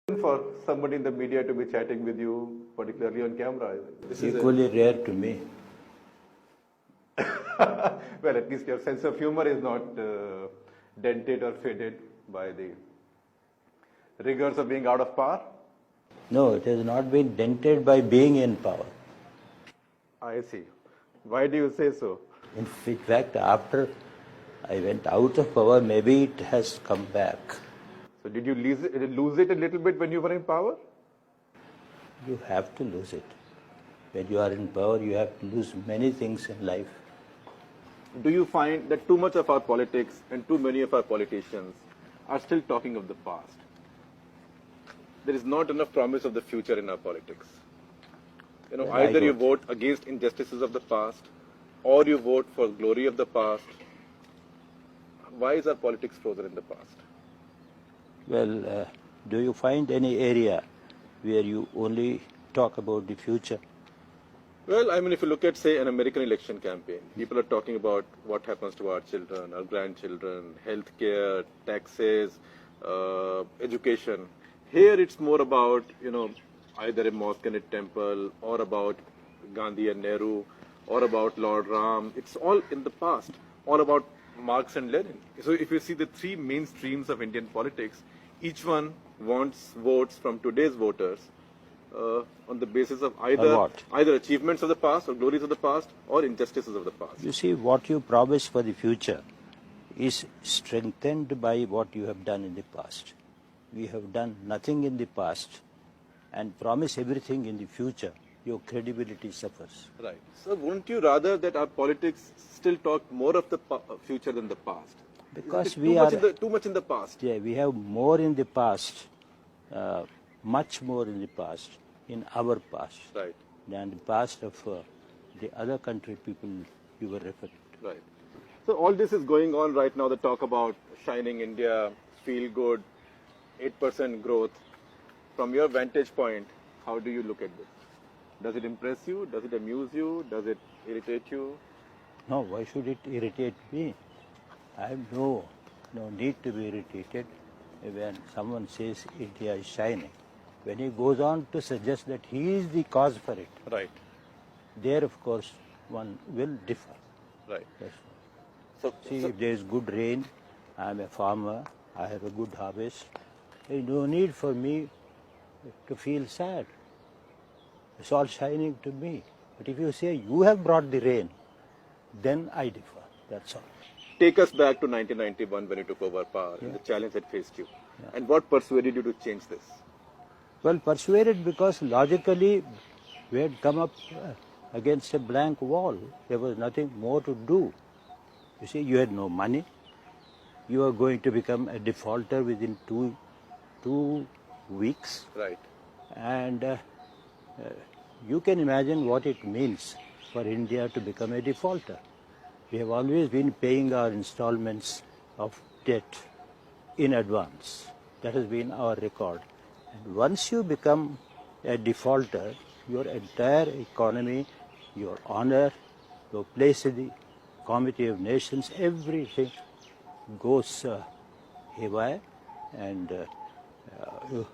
for somebody in the media to be chatting with you, particularly on camera? This is equally rare to me. Well, at least your sense of humor is not dented or faded by the rigors of being out of power? No, it has not been dented by being in power. I see. Why do you say so? In fact, after I went out of power, maybe it has come back. So did you lose it a little bit when you were in power? You have to lose it. When you are in power, you have to lose many things in life. Do you find that too much of our politics and too many of our politicians are still talking of the past? There is not enough promise of the future in our politics. You know, either you vote against injustices of the past or you vote for glory of the past. Why is our politics frozen in the past? Well, do you find any area where you only talk about the future? Well, I mean, if you look at, say, an American election campaign, people are talking about what happens to our children, our grandchildren, healthcare, taxes, education. Here it's more about, you know, either a mosque and a temple, or about Gandhi and Nehru, or about Lord Ram. It's all in the past, all about Marx and Lenin. So if you see the three main streams of Indian politics, each one wants votes from today's voters on the basis of either achievements of the past or glories of the past or injustices of the past. You see, what you promise for the future is strengthened by what you have done in the past. We have done nothing in the past and promise everything in the future. Your credibility suffers. Right. So wouldn't you rather that our politics still talk more of the future than the past? Because too much in the past. Yeah, we have more in the past, much more in the past, in our past, right, than the past of the other country people you were referring to. Right. So all this is going on right now, the talk about shining India, feel good, 8% growth. From your vantage point, how do you look at this? Does it impress you? Does it amuse you? Does it irritate you? No, why should it irritate me? I have no need to be irritated when someone says India is shining. When he goes on to suggest that he is the cause for it, right, there of course one will differ. Right. Yes. So if there is good rain, I am a farmer, I have a good harvest, there is no need for me to feel sad. It's all shining to me. But if you say you have brought the rain, then I differ. That's all. Take us back to 1991 when you took over power and the challenge that faced you. Yeah. And what persuaded you to change this? Well, persuaded because logically we had come up against a blank wall. There was nothing more to do. You see, you had no money. You were going to become a defaulter within two weeks. Right. And you can imagine what it means for India to become a defaulter. We have always been paying our installments of debt in advance. That has been our record. And once you become a defaulter, your entire economy, your honor, your place in the Committee of Nations, everything goes haywire, and you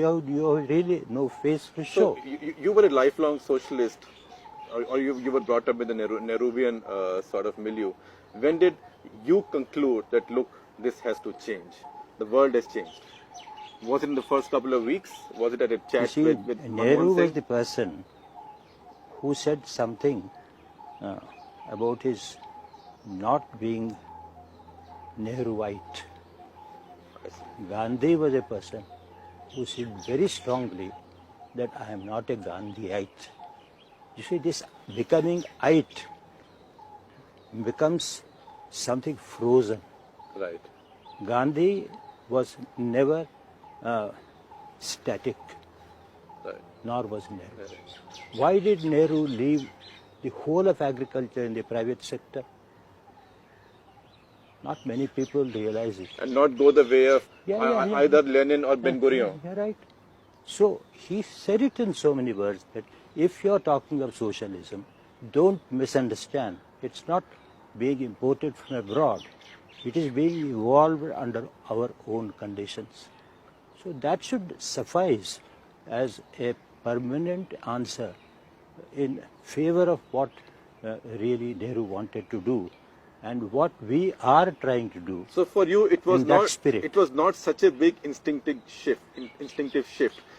have really no face to show. So you were a lifelong socialist, or you were brought up with the Nehruvian sort of milieu. When did you conclude that, look, this has to change? The world has changed. Was it in the first couple of weeks? Was it at a chat with Nehru was the person who said something about his not being Nehruite. Gandhi was a person who said very strongly that I am not a Gandhiite. You see, this becoming ite becomes something frozen. Right. Gandhi was never static, right, nor was Nehru. Right. Why did Nehru leave the whole of agriculture in the private sector? Not many people realize it. And not go the way of either Lenin or Ben-Gurion. Yeah, right. So he said it in so many words that if you're talking of socialism, don't misunderstand. It's not being imported from abroad. It is being evolved under our own conditions. So that should suffice as a permanent answer in favor of what really Nehru wanted to do and what we are trying to do. So for you, it was In that not. spirit. It was not such a big instinctive shift.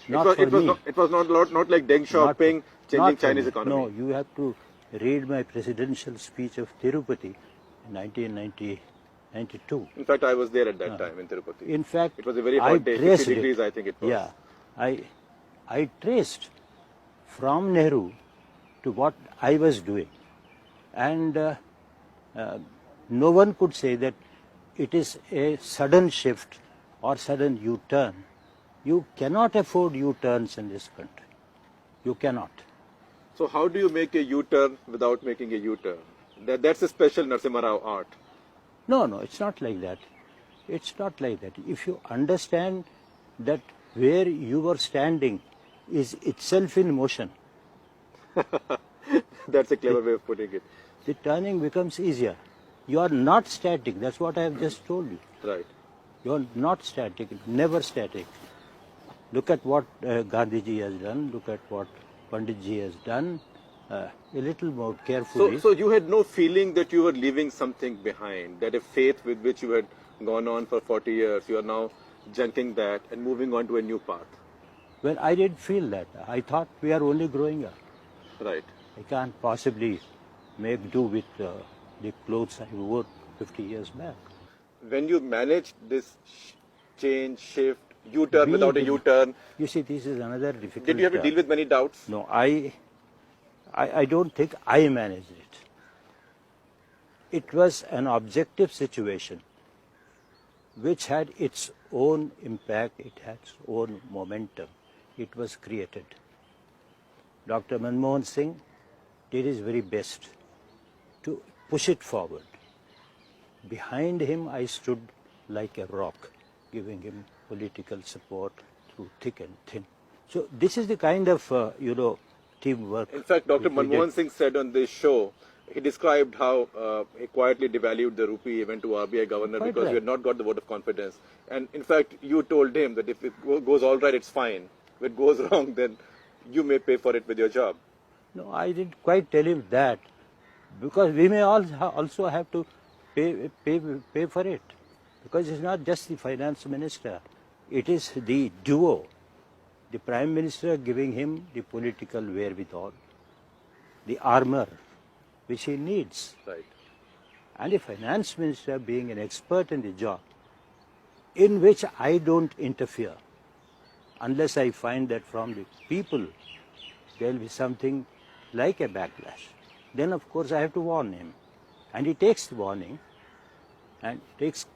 Not it for was me. not. It was not like Deng Xiaoping Not changing for Chinese me. economy. No, you have to read my presidential speech of Tirupati in 1992. In fact, I was there at that time in Tirupati. In fact, it was a very I hot day, 50 traced degrees, it. I think it was. Yeah, I traced from Nehru to what I was doing, and no one could say that it is a sudden shift or sudden U-turn. You cannot afford U-turns in this country. You cannot. So how do you make a U-turn without making a U-turn? That's a special Narasimha Rao art. No, it's not like that. It's not like that. If you understand that where you were standing is itself in motion, That's a clever way of putting it. the turning becomes easier. You are not static. That's what I have just told you. Right. You are not static, never static. Look at what Gandhiji has done. Look at what Panditji has done. A little more carefully. So you had no feeling that you were leaving something behind, that a faith with which you had gone on for 40 years, you are now junking that and moving on to a new path. Well, I didn't feel that. I thought we are only growing up. Right. I can't possibly make do with the clothes I wore 50 years back. When you managed this change, shift, U-turn We without a did- U-turn, You see, this is another difficult. did you have to deal with many doubts? No, I don't think I managed it. It was an objective situation which had its own impact, it had its own momentum. It was created. Dr. Manmohan Singh did his very best to push it forward. Behind him, I stood like a rock, giving him political support through thick and thin. So this is the kind of, teamwork. In fact, Dr. which we did. Manmohan Singh said on this show, he described how he quietly devalued the rupee, he went to RBI governor Quite because right. he had not got the vote of confidence. And in fact, you told him that if it goes all right, it's fine. If it goes wrong, then you may pay for it with your job. No, I didn't quite tell him that, because we may also have to pay for it, because it's not just the finance minister, it is the duo, the prime minister giving him the political wherewithal, the armor which he needs, Right. and the finance minister being an expert in the job, in which I don't interfere unless I find that from the people there will be something like a backlash. Then of course I have to warn him, and he takes the warning and takes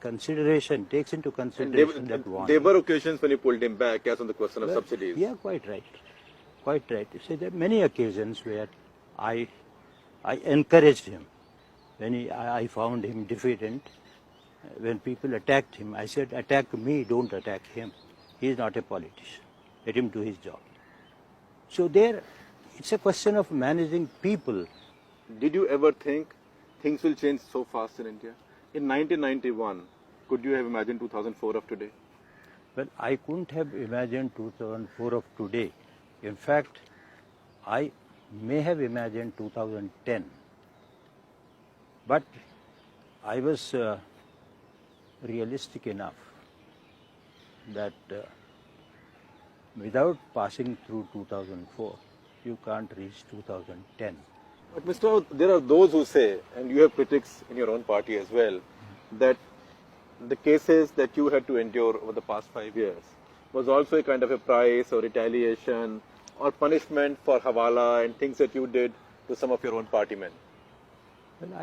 into consideration that warning. There were occasions when you pulled him back, as on the question of subsidies. Yeah, quite right. Quite right. You see, there are many occasions where I encouraged him. When I found him deficient, when people attacked him, I said, attack me, don't attack him. He is not a politician. Let him do his job. So there, it's a question of managing people. Did you ever think things will change so fast in India? In 1991, could you have imagined 2004 of today? Well, I couldn't have imagined 2004 of today. In fact, I may have imagined 2010. But I was realistic enough that without passing through 2004, you can't reach 2010. But Mr. Rao, there are those who say, and you have critics in your own party as well, that the cases that you had to endure over the past 5 years was also a kind of a price or retaliation or punishment for Hawala and things that you did to some of your own party men. Well,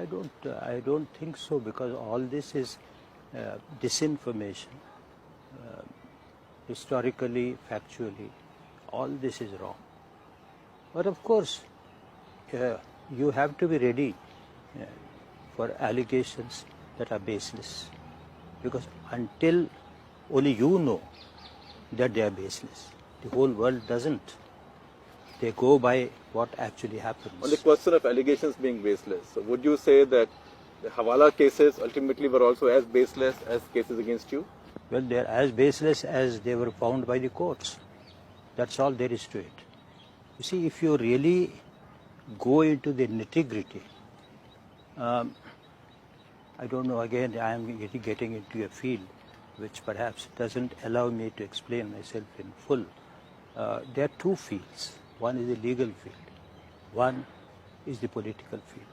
I don't think so, because all this is disinformation. Historically, factually, all this is wrong. But of course, you have to be ready for allegations that are baseless, because until only you know that they are baseless, the whole world doesn't. They go by what actually happens. On the question of allegations being baseless, so would you say that the Hawala cases ultimately were also as baseless as cases against you? Well, they're as baseless as they were found by the courts. That's all there is to it. You see, if you really go into the nitty-gritty, I don't know, again, I am getting into a field which perhaps doesn't allow me to explain myself in full. There are two fields. One is the legal field. One is the political field.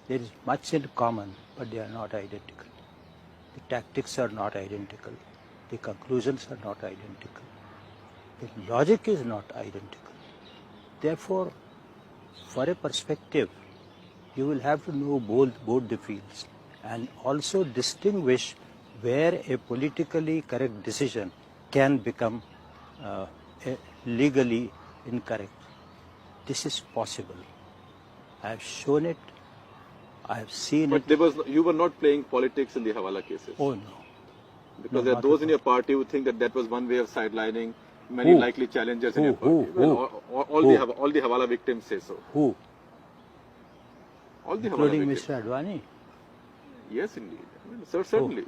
There is much in common, but they are not identical. The tactics are not identical. The conclusions are not identical. The logic is not identical. Therefore, for a perspective, you will have to know both the fields and also distinguish where a politically correct decision can become legally incorrect. This is possible. I have shown it. I have seen But it. you were not playing politics in the Hawala cases. Oh no. Because No, there are not those at in your party who think that was one way of sidelining many Who? likely challengers in your Who? party. Who? Well, Who? all the Hawala victims say so. Who? All the Hawala Including victims. Mr. Advani. Yes, indeed. I mean, certainly.